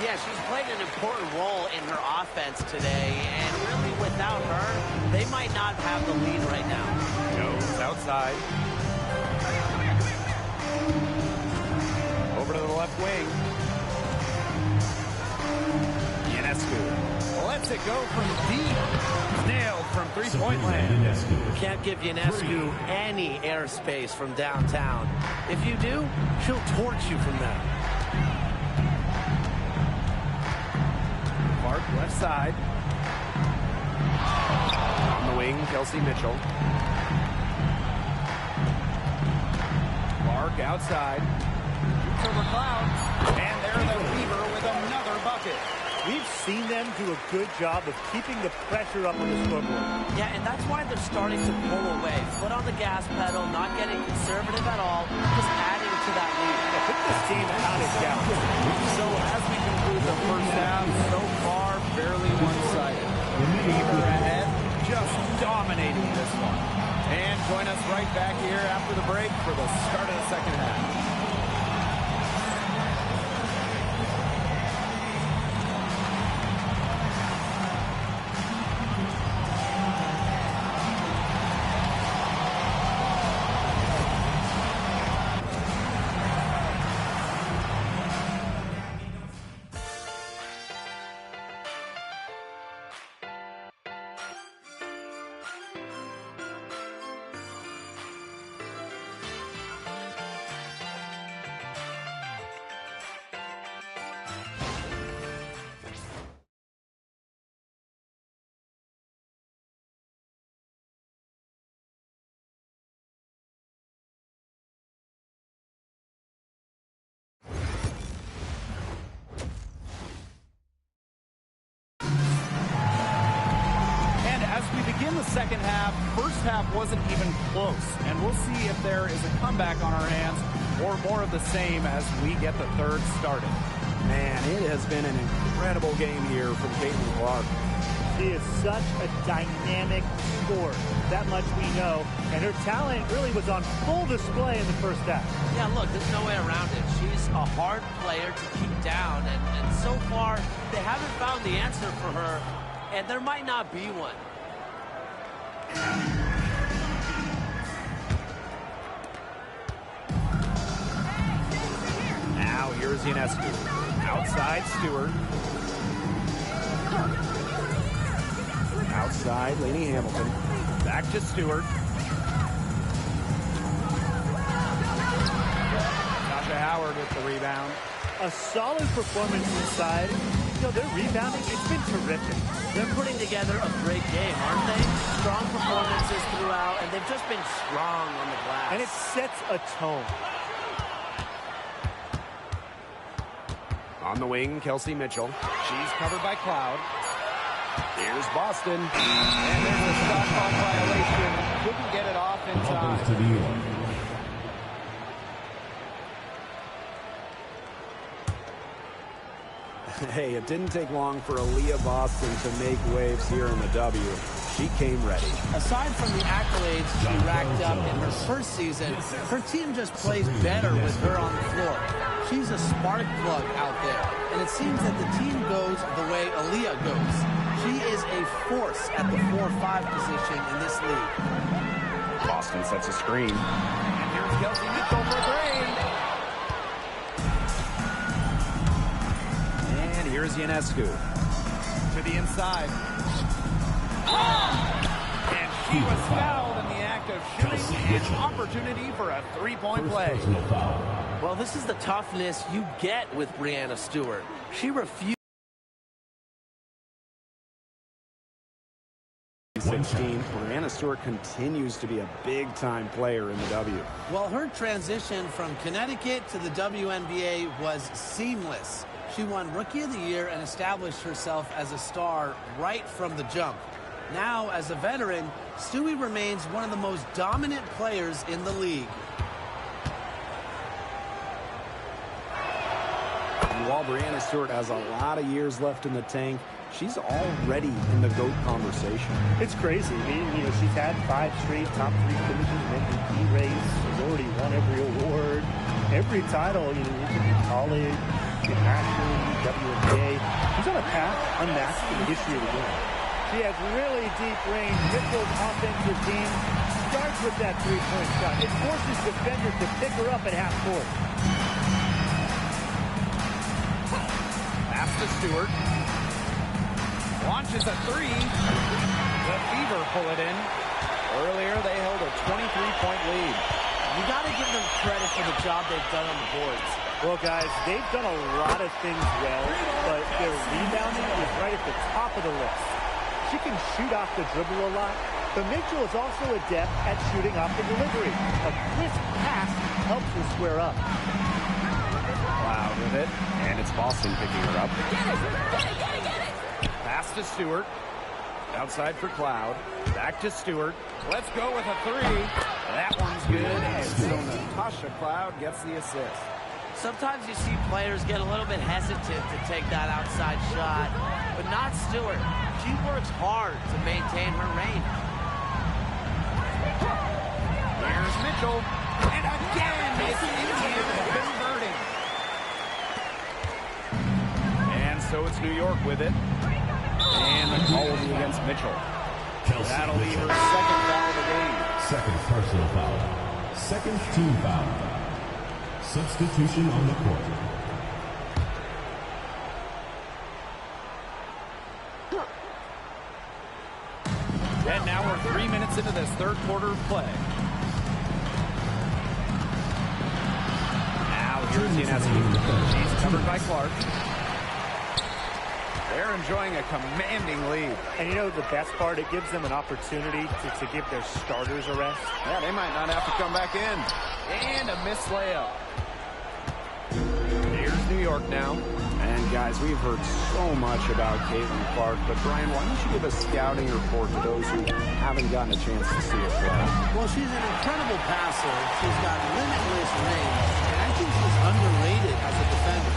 [SPEAKER 3] Yeah, she's played an important role in her offense today, and really without her, they might not have the lead right now.
[SPEAKER 1] Jones outside. Over to the left wing. Ionescu lets it go from deep. Nailed from three-point land.
[SPEAKER 3] You can't give Ionescu any airspace from downtown. If you do, she'll torch you from there.
[SPEAKER 1] Clark left side. On the wing, Kelsey Mitchell. Clark outside. Shoots over Cloud. And they're the Fever with another bucket.
[SPEAKER 4] We've seen them do a good job of keeping the pressure up on the scoreboard.
[SPEAKER 3] Yeah, and that's why they're starting to pull away. Foot on the gas pedal, not getting conservative at all, just adding to that lead.
[SPEAKER 4] Yeah, put this game out of doubt.
[SPEAKER 1] So as we conclude the first half, so far barely one-sided. Fever ahead, just dominating this one. And join us right back here after the break for the start of the second half. In the second half, first half wasn't even close, and we'll see if there is a comeback on our hands or more of the same as we get the third started.
[SPEAKER 2] Man, it has been an incredible game here from Caitlin Clark.
[SPEAKER 4] She is such a dynamic scorer. That much we know. And her talent really was on full display in the first half.
[SPEAKER 3] Yeah, look, there's no way around it. She's a hard player to keep down, and so far, they haven't found the answer for her, and there might not be one.
[SPEAKER 1] Now here's Ionescu. Outside Stewart.
[SPEAKER 2] Outside, Lainey Hamilton.
[SPEAKER 1] Back to Stewart. Tasha Howard with the rebound.
[SPEAKER 4] A solid performance inside. You know, their rebounding, it's been terrific.
[SPEAKER 3] They're putting together a great game, aren't they? Strong performances throughout, and they've just been strong on the glass.
[SPEAKER 4] And it sets a tone.
[SPEAKER 2] On the wing, Kelsey Mitchell. She's covered by Cloud. Here's Boston.
[SPEAKER 1] And there's a shot clock violation. Couldn't get it off in time.
[SPEAKER 5] To New York.
[SPEAKER 2] Hey, it didn't take long for Aaliyah Boston to make waves here in the W. She came ready.
[SPEAKER 3] Aside from the accolades she racked up in her first season, her team just plays better with her on the floor. She's a spark plug out there, and it seems that the team goes the way Aaliyah goes. She is a force at the 4-5 position in this league.
[SPEAKER 2] Boston sets a screen.
[SPEAKER 1] And here's Kelsey Mitchell for three.
[SPEAKER 2] And here's Ionescu.
[SPEAKER 1] To the inside. And she was fouled in the act of shooting. An opportunity for a three-point play.
[SPEAKER 3] Well, this is the toughness you get with Breanna Stewart. She refused.
[SPEAKER 2] 16. Breanna Stewart continues to be a big-time player in the W.
[SPEAKER 3] Well, her transition from Connecticut to the WNBA was seamless. She won Rookie of the Year and established herself as a star right from the jump. Now, as a veteran, Stewie remains one of the most dominant players in the league.
[SPEAKER 2] And while Breanna Stewart has a lot of years left in the tank, she's already in the GOAT conversation.
[SPEAKER 4] It's crazy. I mean, you know, she's had 5 straight top 3 finishes, MVP race. She's already won every award, every title. You know, in college, nationally, WNBA. She's on a path unmatched in the history of the game.
[SPEAKER 8] She has really deep range. Mitchell's offensive team starts with that three-point shot. It forces defenders to pick her up at half court.
[SPEAKER 1] Pass to Stewart. Launches a three. The Fever pull it in. Earlier, they held a 23-point lead.
[SPEAKER 3] You got to give them credit for the job they've done on the boards.
[SPEAKER 4] Well, guys, they've done a lot of things well, but their rebounding is right at the top of the list. She can shoot off the dribble a lot, but Mitchell is also adept at shooting off the delivery. A crisp pass helps her square up.
[SPEAKER 2] Cloud with it, and it's Boston picking her up.
[SPEAKER 6] Get it!
[SPEAKER 2] Pass to Stewart. Outside for Cloud. Back to Stewart. Let's go with a three. That one's good, and so Natasha Cloud gets the assist.
[SPEAKER 3] Sometimes you see players get a little bit hesitant to take that outside shot, but not Stewart. She works hard to maintain her range.
[SPEAKER 1] Here's Mitchell. And again, it's Indiana converting. And so it's New York with it. And the call will be against Mitchell. That'll be her second foul of the game.
[SPEAKER 5] Second personal foul. Second team foul. Substitution on the court.
[SPEAKER 1] And now we're 3 minutes into this third quarter of play. Now here's Ionescu. She's covered by Clark. They're enjoying a commanding lead.
[SPEAKER 4] And you know the best part? It gives them an opportunity to give their starters a rest.
[SPEAKER 1] Yeah, they might not have to come back in. And a missed layup. Here's New York now.
[SPEAKER 2] And guys, we've heard so much about Caitlin Clark, but Brian, why don't you give a scouting report to those who haven't gotten a chance to see her play?
[SPEAKER 3] Well, she's an incredible passer. She's got limitless range, and I think she's underrated as a defender.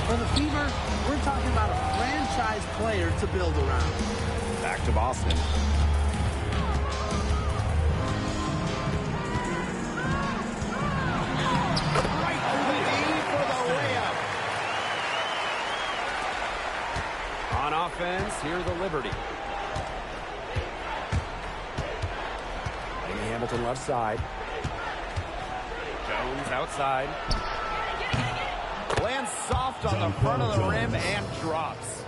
[SPEAKER 3] For the Fever, we're talking about a franchise player to build around.
[SPEAKER 2] Back to Boston.
[SPEAKER 1] Right through the knee for the layup. On offense, here's the Liberty.
[SPEAKER 2] Amy Hamilton left side.
[SPEAKER 1] Jones outside. Lands soft on the front of the rim and drops.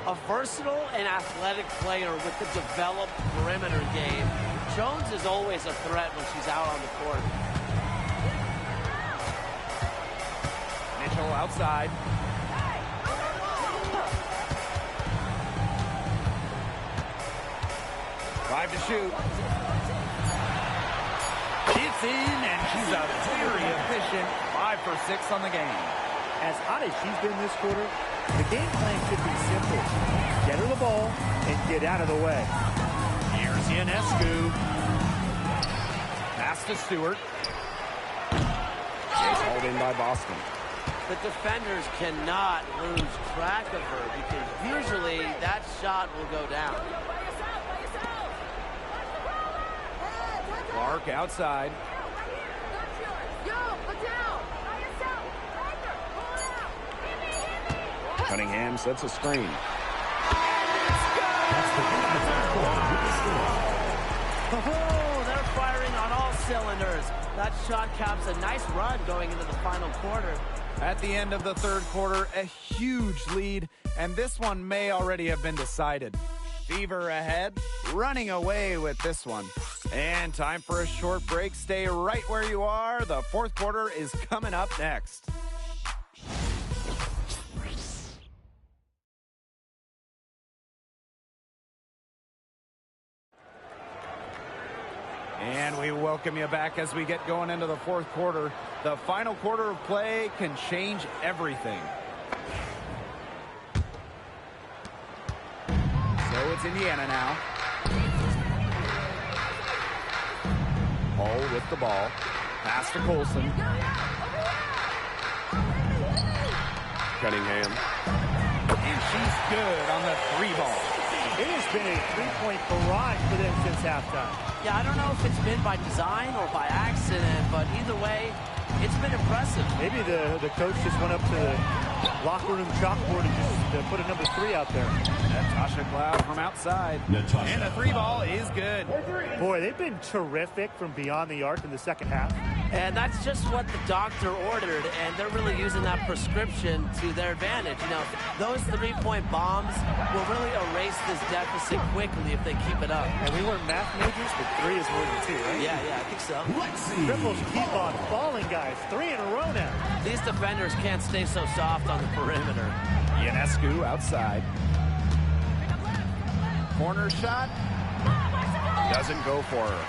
[SPEAKER 3] A versatile and athletic player with the developed perimeter game. Jones is always a threat when she's out on the court.
[SPEAKER 1] Mitchell outside. Five to shoot. It's in, and she's a very efficient 5 for 6 on the game.
[SPEAKER 4] As hot as she's been this quarter,
[SPEAKER 8] The game plan should be simple. Get her the ball and get out of the way.
[SPEAKER 1] Here's Ionescu. Pass to Stewart. It's hauled in by Boston.
[SPEAKER 3] The defenders cannot lose track of her because usually that shot will go down.
[SPEAKER 1] Clark outside. Cunningham sets a screen.
[SPEAKER 3] Oh, they're firing on all cylinders. That shot caps a nice run going into the final quarter.
[SPEAKER 1] At the end of the third quarter, a huge lead, and this one may already have been decided. Fever ahead, running away with this one. And time for a short break. Stay right where you are. The fourth quarter is coming up next. And we welcome you back as we get going into the fourth quarter. The final quarter of play can change everything. So it's Indiana now. Hall with the ball. Pass to Colson. Cunningham. And she's good on the three ball.
[SPEAKER 8] It has been a three-point barrage for them since halftime.
[SPEAKER 3] Yeah, I don't know if it's been by design or by accident, but either way, it's been impressive.
[SPEAKER 8] Maybe the coach just went up to the locker room chalkboard and just put a number 3 out there.
[SPEAKER 1] Natasha Cloud from outside. And the three ball is good.
[SPEAKER 8] Boy, they've been terrific from beyond the arc in the second half.
[SPEAKER 3] And that's just what the doctor ordered, and they're really using that prescription to their advantage. You know, those three-point bombs will really erase this deficit quickly if they keep it up.
[SPEAKER 8] And we weren't math majors, but 3 is more than 2, right?
[SPEAKER 3] Yeah, I think so.
[SPEAKER 8] Triples keep on falling, guys. 3 in a row now.
[SPEAKER 3] These defenders can't stay so soft on the perimeter.
[SPEAKER 1] Ionescu outside. Corner shot. Doesn't go for her.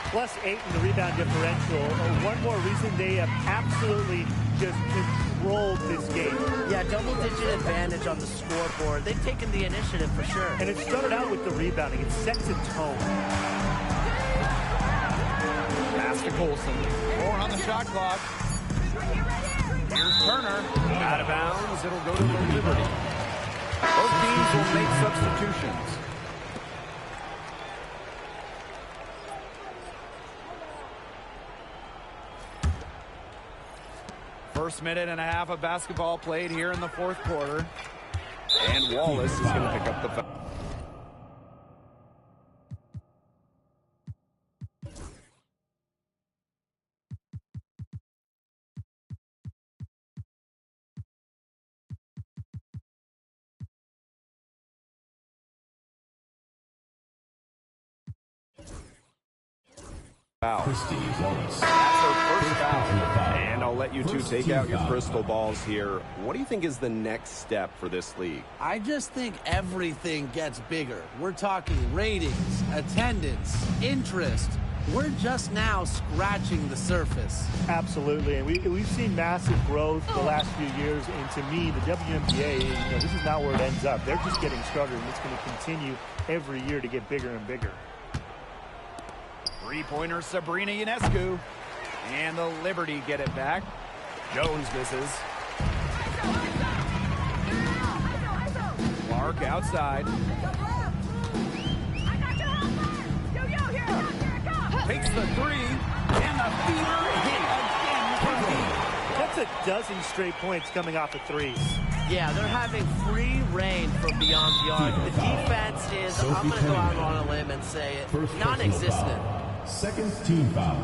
[SPEAKER 8] +8 in the rebound differential. One more reason they have absolutely just controlled this game.
[SPEAKER 3] Yeah, double-digit advantage on the scoreboard. They've taken the initiative for sure.
[SPEAKER 8] And it started out with the rebounding. It sets a tone.
[SPEAKER 1] Pass to Colson. 4 on the shot clock. Here's Turner. Out of bounds. It'll go to the Liberty. Both teams will make substitutions. First minute and a half of basketball played here in the fourth quarter. And Wallace is going to pick up the foul. That's her first foul. And I'll let you two take out your crystal balls here. What do you think is the next step for this league?
[SPEAKER 3] I just think everything gets bigger. We're talking ratings, attendance, interest. We're just now scratching the surface.
[SPEAKER 8] Absolutely, and we've seen massive growth the last few years, and to me, the WNBA, this is not where it ends up. They're just getting started, and it's going to continue every year to get bigger and bigger.
[SPEAKER 1] Three-pointer Sabrina Ionescu. And the Liberty get it back. Jones misses. Clark outside. Takes the three. And the Fever hit again.
[SPEAKER 8] That's a dozen straight points coming off of threes.
[SPEAKER 3] Yeah, they're having free reign from beyond the arc. The defense is, I'm going to go out on a limb and say it, non-existent.
[SPEAKER 5] Second team foul.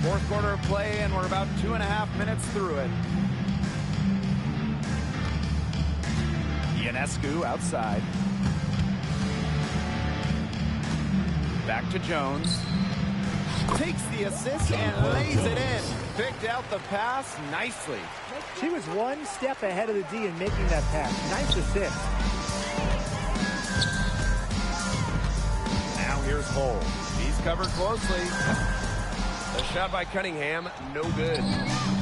[SPEAKER 1] Fourth quarter of play, and we're about 2.5 minutes through it. Ionescu outside. Back to Jones. Takes the assist and lays it in. Picked out the pass nicely.
[SPEAKER 8] She was one step ahead of the D in making that pass. Nice assist.
[SPEAKER 1] Now here's Hull. He's covered closely.
[SPEAKER 2] Shot by Cunningham, no good.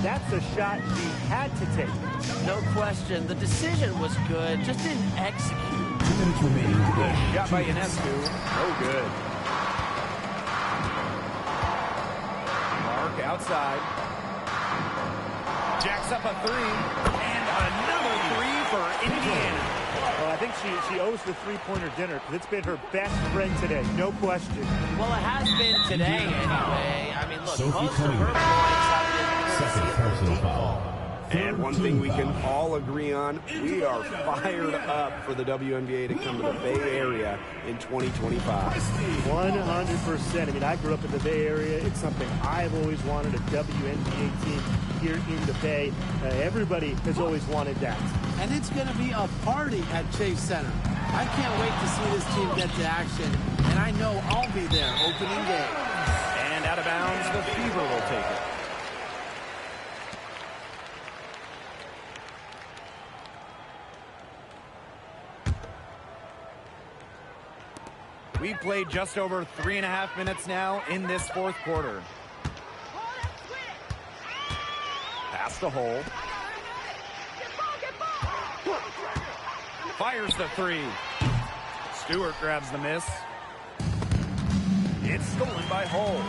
[SPEAKER 4] That's a shot she had to take.
[SPEAKER 3] No question. The decision was good, just didn't execute.
[SPEAKER 5] 2 minutes remaining to go.
[SPEAKER 1] Shot by Ionescu, no good. Mark outside. Jacks up a three, and another three for Indiana.
[SPEAKER 4] Well, I think she owes the three-pointer dinner because it's been her best friend today, no question.
[SPEAKER 3] Well, it has been today anyway. I mean, look,
[SPEAKER 5] Sophie
[SPEAKER 3] most of her
[SPEAKER 5] Cunningham.
[SPEAKER 3] points have been
[SPEAKER 5] Second
[SPEAKER 3] courtesy of her
[SPEAKER 5] personal
[SPEAKER 3] deep
[SPEAKER 5] foul.
[SPEAKER 3] ball.
[SPEAKER 2] And one thing we can all agree on, we are fired up for the WNBA to come to the Bay Area in 2025.
[SPEAKER 4] 100%. I mean, I grew up in the Bay Area. It's something I've always wanted, a WNBA team here in the Bay. Everybody has always wanted that.
[SPEAKER 3] And it's going to be a party at Chase Center. I can't wait to see this team get to action, and I know I'll be there opening day.
[SPEAKER 1] And out of bounds, the Fever will take it. We've played just over 3.5 minutes now in this fourth quarter. Pass the hole. Fires the three. Stewart grabs the miss. It's stolen by Hull.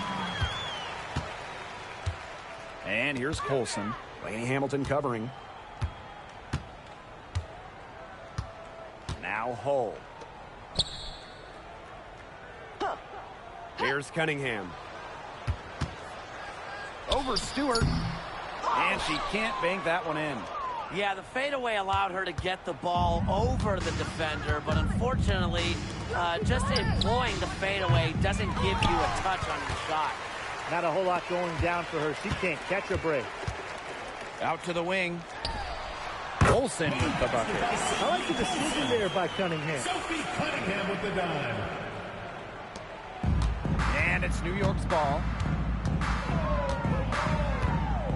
[SPEAKER 1] And here's Colson.
[SPEAKER 2] Laney Hamilton covering.
[SPEAKER 1] Now Hull.
[SPEAKER 2] Here's Cunningham.
[SPEAKER 1] Over Stewart. And she can't bank that one in.
[SPEAKER 3] Yeah, the fadeaway allowed her to get the ball over the defender, but unfortunately, just employing the fadeaway doesn't give you a touch on your shot.
[SPEAKER 4] Not a whole lot going down for her. She can't catch a break.
[SPEAKER 1] Out to the wing. Olsen with the bucket.
[SPEAKER 4] I like the decision there by Cunningham.
[SPEAKER 5] Sophie Cunningham with the dime.
[SPEAKER 1] And it's New York's ball.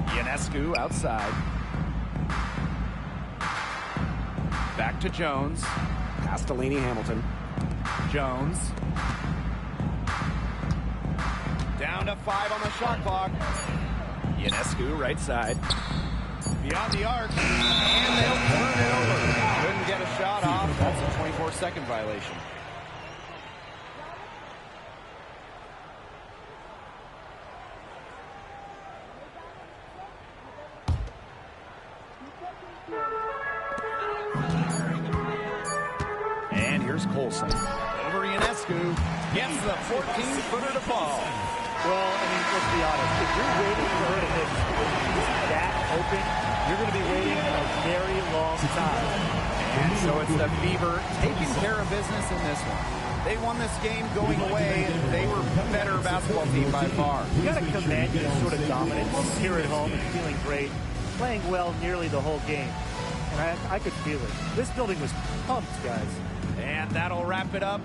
[SPEAKER 1] Ionescu outside. Back to Jones.
[SPEAKER 2] Pass to Laney Hamilton.
[SPEAKER 1] Jones. Down to 5 on the shot clock. Ionescu right side. Beyond the arc. And they'll turn it over. Couldn't get a shot off. That's a 24-second violation. And here's Colson. Over Ionescu. Gets the 14-footer to fall.
[SPEAKER 4] Well, I mean, let's be honest. If you're waiting for her to hit she's that open, you're going to be waiting a very long time.
[SPEAKER 1] And so it's the Fever taking care of business in this one. They won this game going away. They were better basketball team by far.
[SPEAKER 4] You got to command this sort of dominance here at home and feeling great, playing well nearly the whole game. And I could feel it. This building was pumped, guys.
[SPEAKER 1] And that'll wrap it up.